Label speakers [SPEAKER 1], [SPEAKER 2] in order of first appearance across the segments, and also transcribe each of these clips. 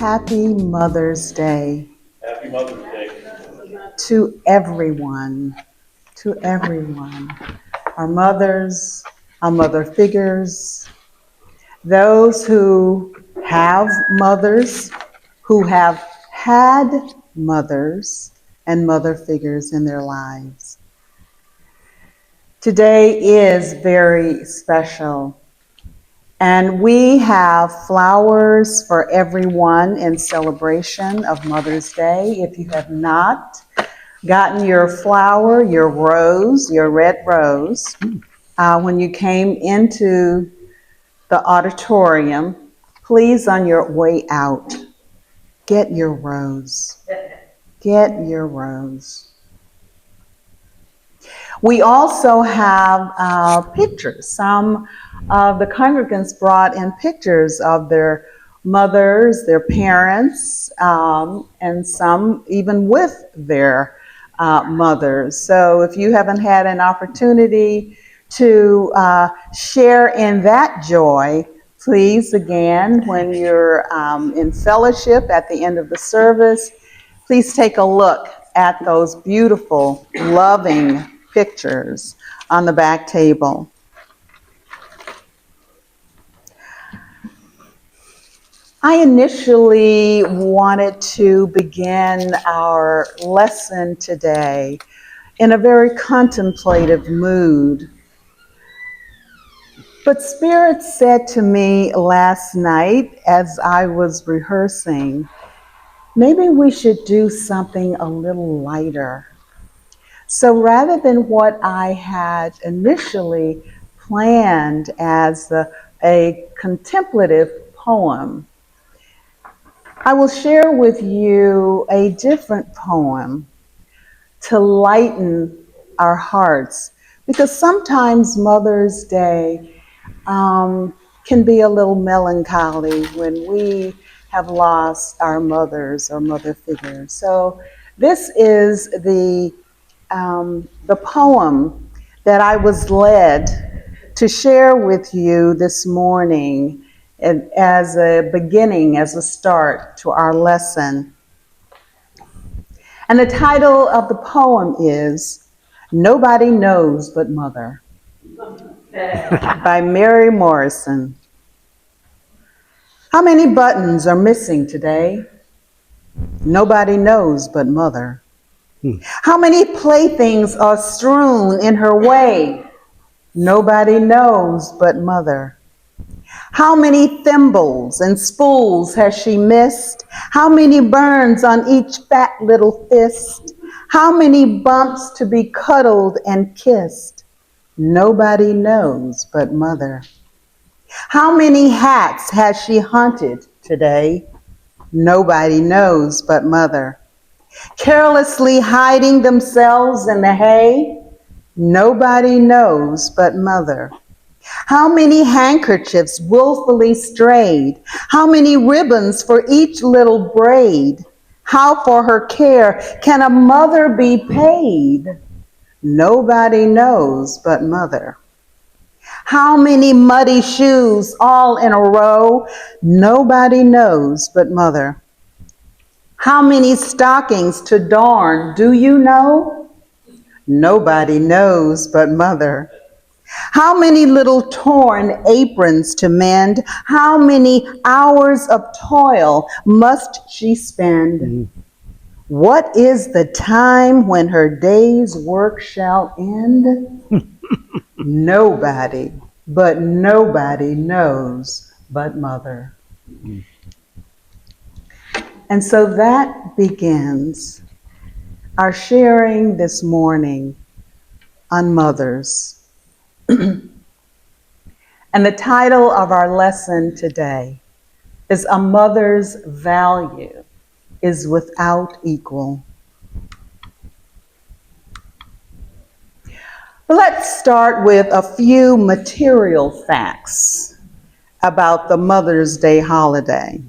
[SPEAKER 1] Happy Mother's Day
[SPEAKER 2] Happy Mother's Day.
[SPEAKER 1] to everyone, our mothers, our mother figures, those who have mothers, who have had mothers and mother figures in their lives. Today is very special, and we have flowers for everyone in celebration of Mother's Day. If you have not gotten your flower, your rose, your red rose, when you came into the auditorium, please on your way out, get your rose. Get your rose. We also have pictures. Some of the congregants brought in pictures of their mothers, their parents, and some even with their mothers. So if you haven't had an opportunity to share in that joy, please, again, when you're in fellowship at the end of the service, please take a look at those beautiful, loving pictures on the back table. I initially wanted to begin our lesson today in a very contemplative mood. But Spirit said to me last night as I was rehearsing, maybe we should do something a little lighter. So rather than what I had initially planned as a contemplative poem, I will share with you a different poem to lighten our hearts, because sometimes Mother's Day can be a little melancholy when we have lost our mothers or mother figures. So this is the poem that I was led to share with you this morning as a beginning, as a start to our lesson. And the title of the poem is Nobody Knows But Mother by Mary Morrison. How many buttons are missing today? Nobody knows but Mother. How many playthings are strewn in her way? Nobody knows but Mother. How many thimbles and spools has she missed? How many burns on each fat little fist? How many bumps to be cuddled and kissed? Nobody knows but Mother. How many hats has she hunted today? Nobody knows but Mother. Carelessly hiding themselves in the hay? Nobody knows but Mother. How many handkerchiefs willfully strayed? How many ribbons for each little braid? How for her care can a mother be paid? Nobody knows but Mother. How many muddy shoes all in a row? Nobody knows but Mother. How many stockings to darn, do you know? Nobody knows but Mother. How many little torn aprons to mend? How many hours of toil must she spend? What is the time when her day's work shall end? Nobody, but nobody knows but Mother. And so that begins our sharing this morning on mothers. And the title of our lesson today is A Mother's Value is Without Equal. Let's start with a few material facts about the Mother's Day holiday.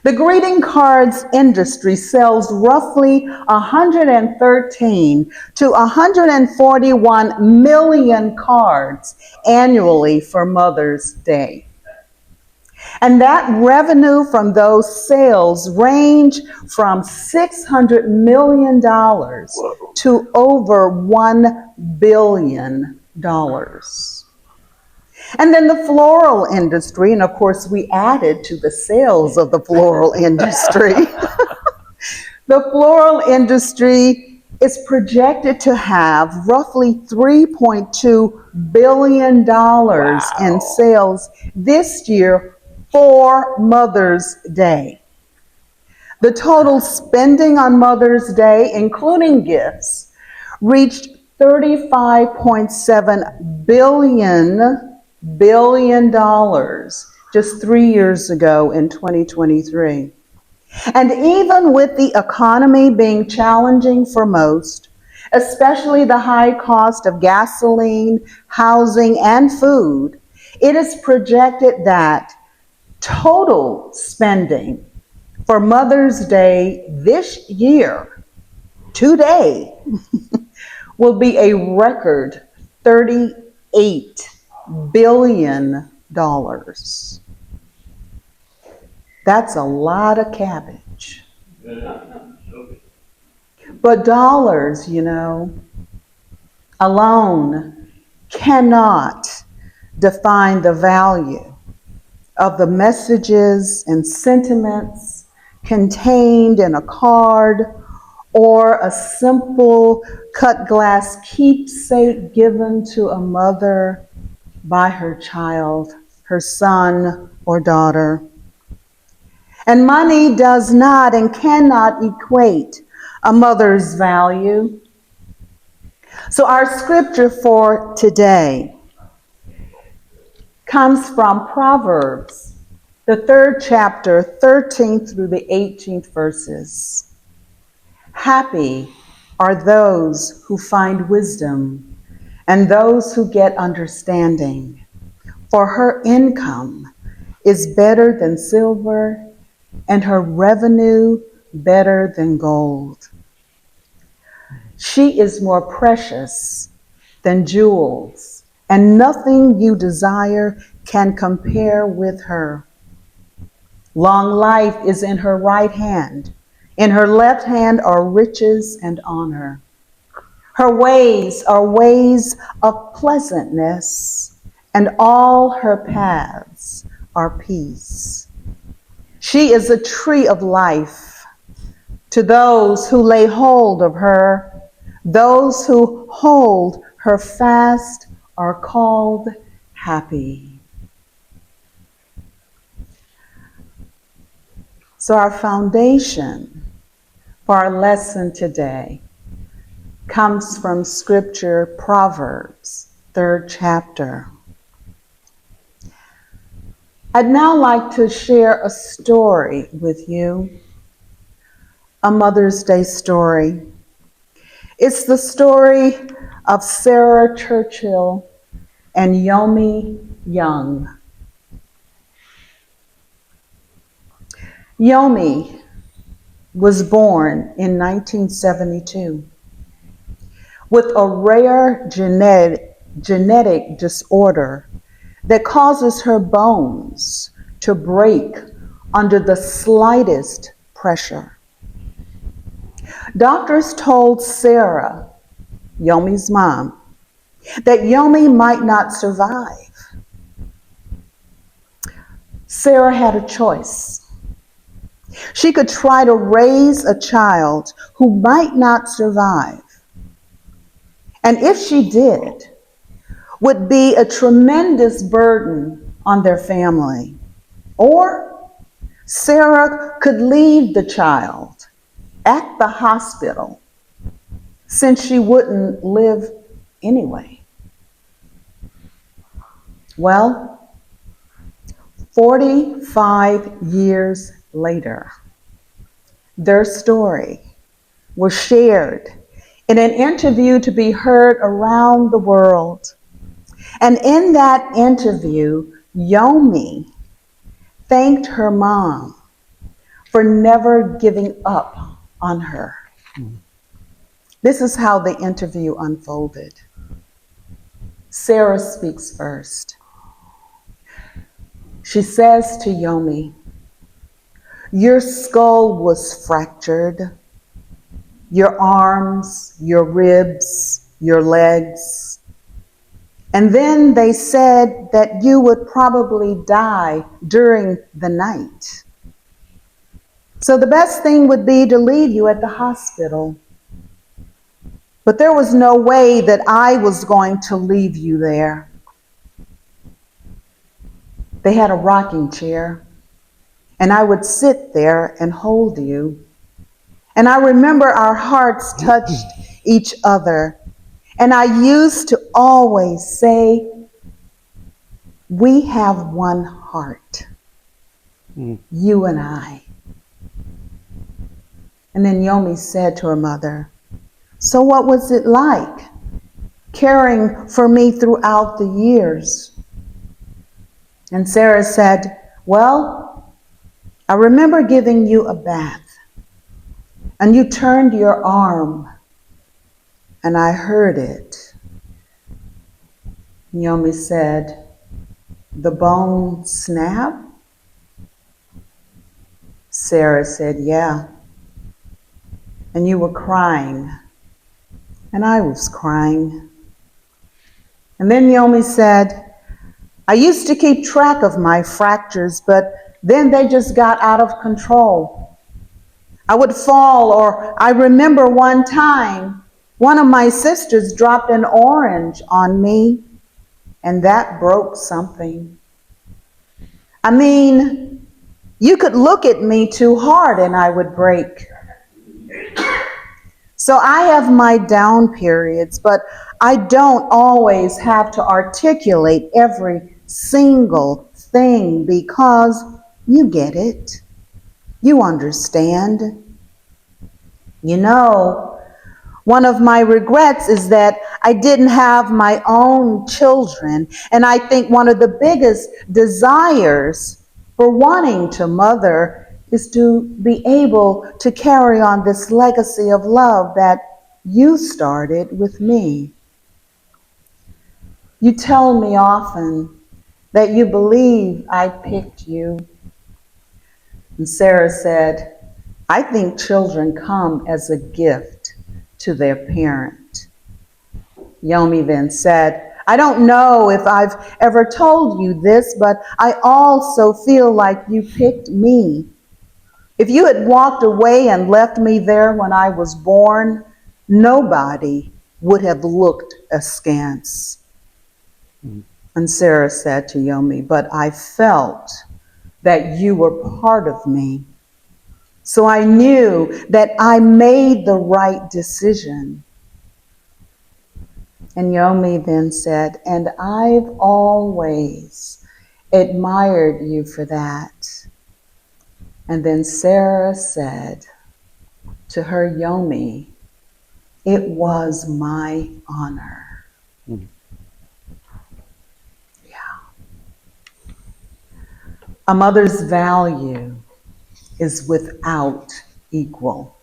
[SPEAKER 1] The greeting cards industry sells roughly 113 to 141 million cards annually for Mother's Day. And that revenue from those sales range from $600 million to over $1 billion. And then the floral industry, and of course we added to the sales of the floral industry. The floral industry is projected to have roughly $3.2 billion in sales this year for Mother's Day. The total spending on Mother's Day, including gifts, reached $35.7 billion just 3 years ago in 2023. And even with the economy being challenging for most, especially the high cost of gasoline, housing, and food, it is projected that total spending for Mother's Day this year, today, will be a record $38 billion. That's a lot of cabbage. But dollars, alone cannot define the value of the messages and sentiments contained in a card or a simple cut glass keepsake given to a mother by her child, her son or daughter. And money does not and cannot equate a mother's value. So our scripture for today comes from Proverbs, the 3rd chapter, 13th through the 18th verses. Happy are those who find wisdom and those who get understanding, for her income is better than silver and her revenue better than gold. She is more precious than jewels, and nothing you desire can compare with her. Long life is in her right hand. In her left hand are riches and honor. Her ways are ways of pleasantness, and all her paths are peace. She is a tree of life to those who lay hold of her. Those who hold her fast are called happy. So our foundation for our lesson today comes from Scripture, Proverbs, 3rd chapter. I'd now like to share a story with you, a Mother's Day story. It's the story of Sarah Churchill and Yomi Young. Yomi was born in 1972 with a rare genetic disorder that causes her bones to break under the slightest pressure. Doctors told Sarah, Yomi's mom, that Yomi might not survive. Sarah had a choice. She could try to raise a child who might not survive, and if she did, would be a tremendous burden on their family. Or Sarah could leave the child at the hospital since she wouldn't live anyway. Well, 45 years later, their story was shared in an interview to be heard around the world. And in that interview, Yomi thanked her mom for never giving up on her. This is how the interview unfolded. Sarah speaks first. She says to Yomi, your skull was fractured, your arms, your ribs, your legs. And then they said that you would probably die during the night. So the best thing would be to leave you at the hospital. But there was no way that I was going to leave you there. They had a rocking chair, and I would sit there and hold you. And I remember our hearts touched each other. And I used to always say, we have one heart, you and I. And then Yomi said to her mother, so what was it like caring for me throughout the years? And Sarah said, well, I remember giving you a bath, and you turned your arm, and I heard it. Yomi said, the bone snap? Sarah said, yeah. And you were crying, and I was crying. And then Yomi said, I used to keep track of my fractures, but then they just got out of control. I would fall, or I remember one time, one of my sisters dropped an orange on me, and that broke something. I mean, you could look at me too hard and I would break. So I have my down periods, but I don't always have to articulate every single thing because you get it. You understand. You know, one of my regrets is that I didn't have my own children, and I think one of the biggest desires for wanting to mother is to be able to carry on this legacy of love that you started with me. You tell me often that you believe I picked you. And Sarah said, I think children come as a gift to their parent. Yomi then said, I don't know if I've ever told you this, but I also feel like you picked me. If you had walked away and left me there when I was born, nobody would have looked askance. And Sarah said to Yomi, but I felt that you were part of me. So I knew that I made the right decision. And Yomi then said, and I've always admired you for that. And then Sarah said to her Yomi, it was my honor. Yeah. A mother's value is without equal.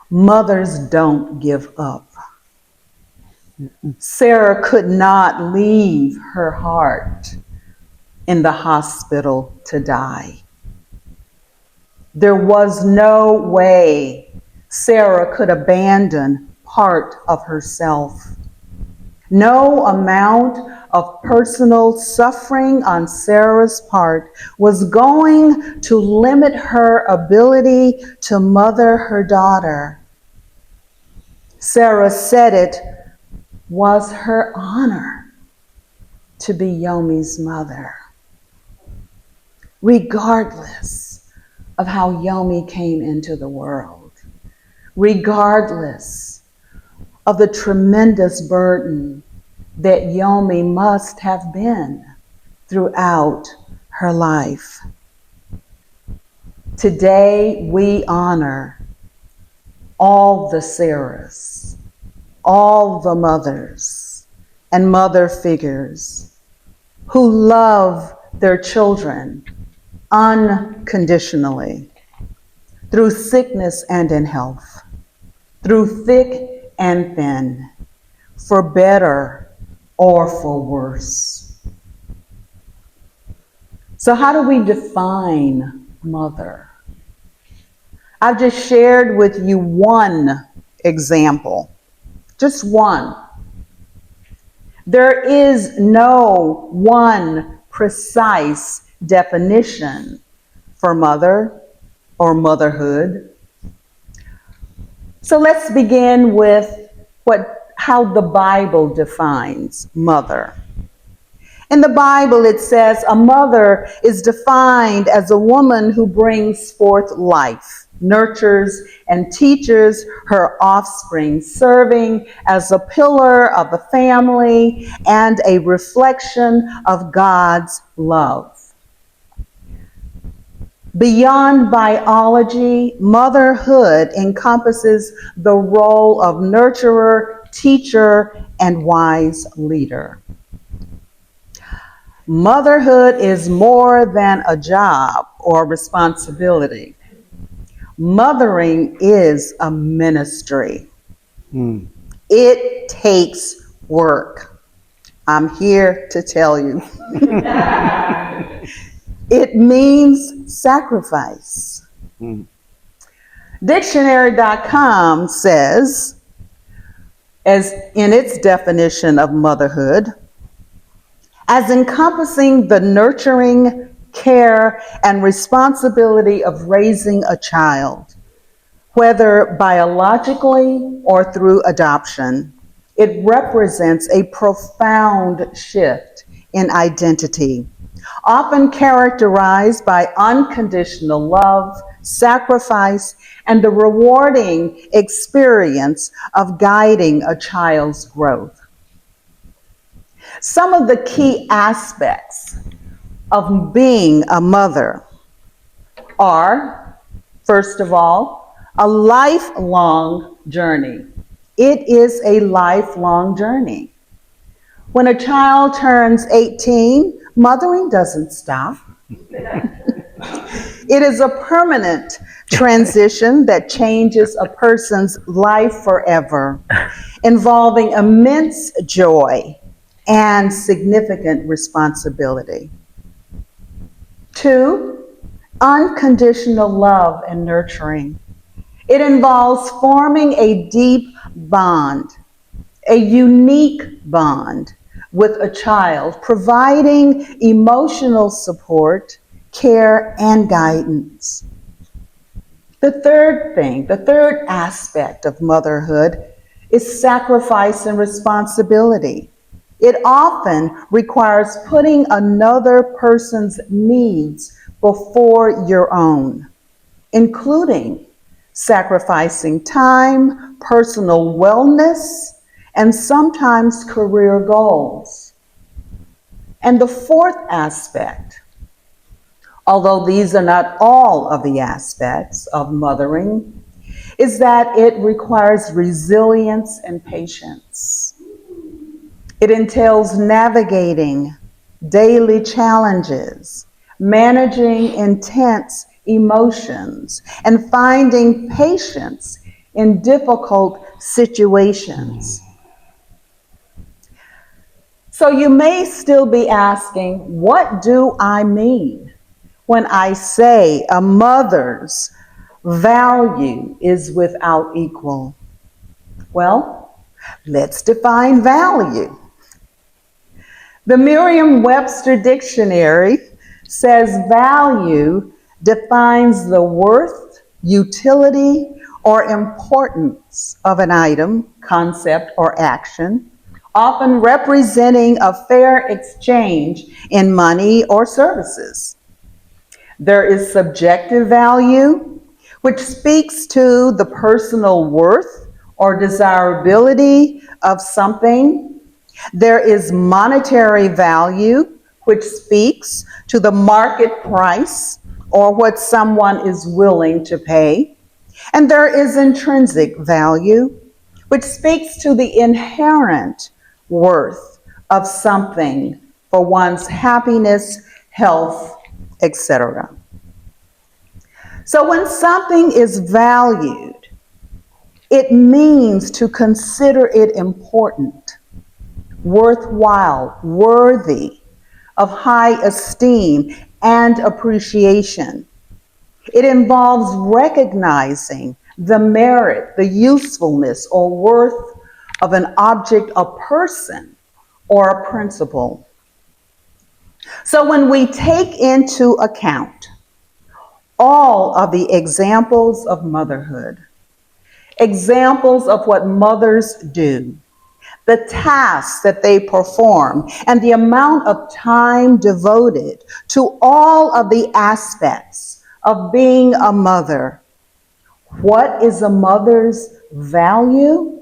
[SPEAKER 1] Mothers don't give up. Sarah could not leave her heart in the hospital to die. There was no way Sarah could abandon part of herself. No amount of personal suffering on Sarah's part was going to limit her ability to mother her daughter. Sarah said it was her honor to be Yomi's mother, regardless of how Yomi came into the world, regardless of the tremendous burden that Yomi must have been throughout her life. Today we honor all the Sarahs, all the mothers and mother figures who love their children unconditionally, through sickness and in health, through thick and thin, for better or for worse. So how do we define mother? I've just shared with you one example, just one. There is no one precise definition for mother or motherhood. So let's begin with how the Bible defines mother. In the Bible, it says a mother is defined as a woman who brings forth life, nurtures and teaches her offspring, serving as a pillar of the family and a reflection of God's love. Beyond biology, motherhood encompasses the role of nurturer, teacher, and wise leader. Motherhood is more than a job or responsibility. Mothering is a ministry. It takes work. I'm here to tell you. It means sacrifice. Dictionary.com says, as in its definition of motherhood, as encompassing the nurturing, care, and responsibility of raising a child, whether biologically or through adoption. It represents a profound shift in identity, often characterized by unconditional love, sacrifice, and the rewarding experience of guiding a child's growth. Some of the key aspects of being a mother are, first of all, a lifelong journey. It is a lifelong journey. When a child turns 18, mothering doesn't stop. It is a permanent transition that changes a person's life forever, involving immense joy and significant responsibility. 2, unconditional love and nurturing. It involves forming a deep bond, a unique bond with a child, providing emotional support, care, and guidance. The third aspect of motherhood is sacrifice and responsibility. It often requires putting another person's needs before your own, including sacrificing time, personal wellness, and sometimes career goals. And the fourth aspect, although these are not all of the aspects of mothering, is that it requires resilience and patience. It entails navigating daily challenges, managing intense emotions, and finding patience in difficult situations. So you may still be asking, what do I mean when I say a mother's value is without equal? Well, let's define value. The Merriam-Webster Dictionary says value defines the worth, utility, or importance of an item, concept, or action, often representing a fair exchange in money or services. There is subjective value, which speaks to the personal worth or desirability of something. There is monetary value, which speaks to the market price or what someone is willing to pay. And there is intrinsic value, which speaks to the inherent worth of something for one's happiness, health, etc. So when something is valued, it means to consider it important, worthwhile, worthy of high esteem, and appreciation. It involves recognizing the merit, the usefulness, or worth of an object, a person, or a principle. So when we take into account all of the examples of motherhood, examples of what mothers do, the tasks that they perform, and the amount of time devoted to all of the aspects of being a mother, what is a mother's value?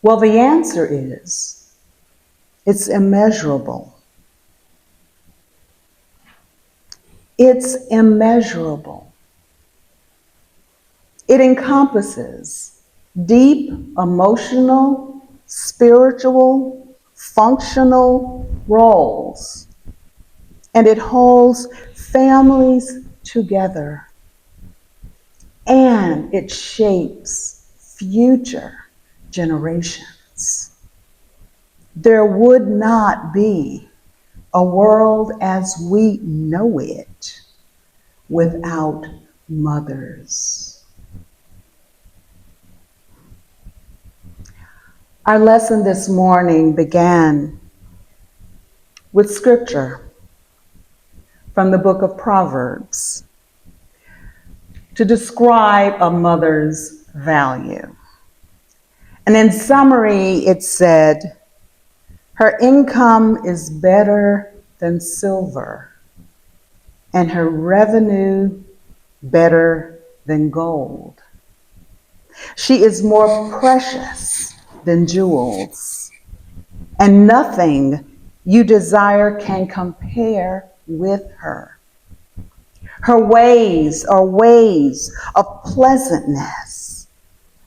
[SPEAKER 1] Well, the answer is it's immeasurable. It's immeasurable. It encompasses deep emotional, spiritual, functional roles, and it holds families together, and it shapes future generations. There would not be a world as we know it without mothers. Our lesson this morning began with scripture from the book of Proverbs to describe a mother's value. And in summary, it said, her income is better than silver, and her revenue better than gold. She is more precious than jewels, and nothing you desire can compare with her. Her ways are ways of pleasantness,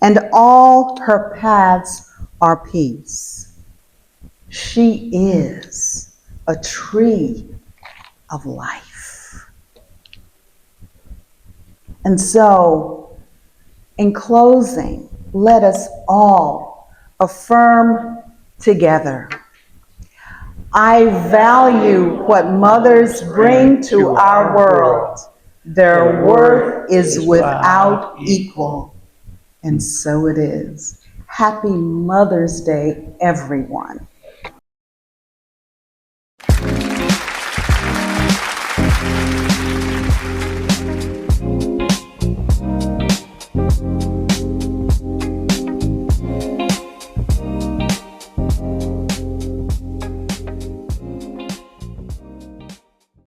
[SPEAKER 1] and all her paths are peace. She is a tree of life. And so, in closing, let us all affirm together, I value what mothers bring to our world. Their worth is without equal. And so it is. Happy Mother's Day, everyone.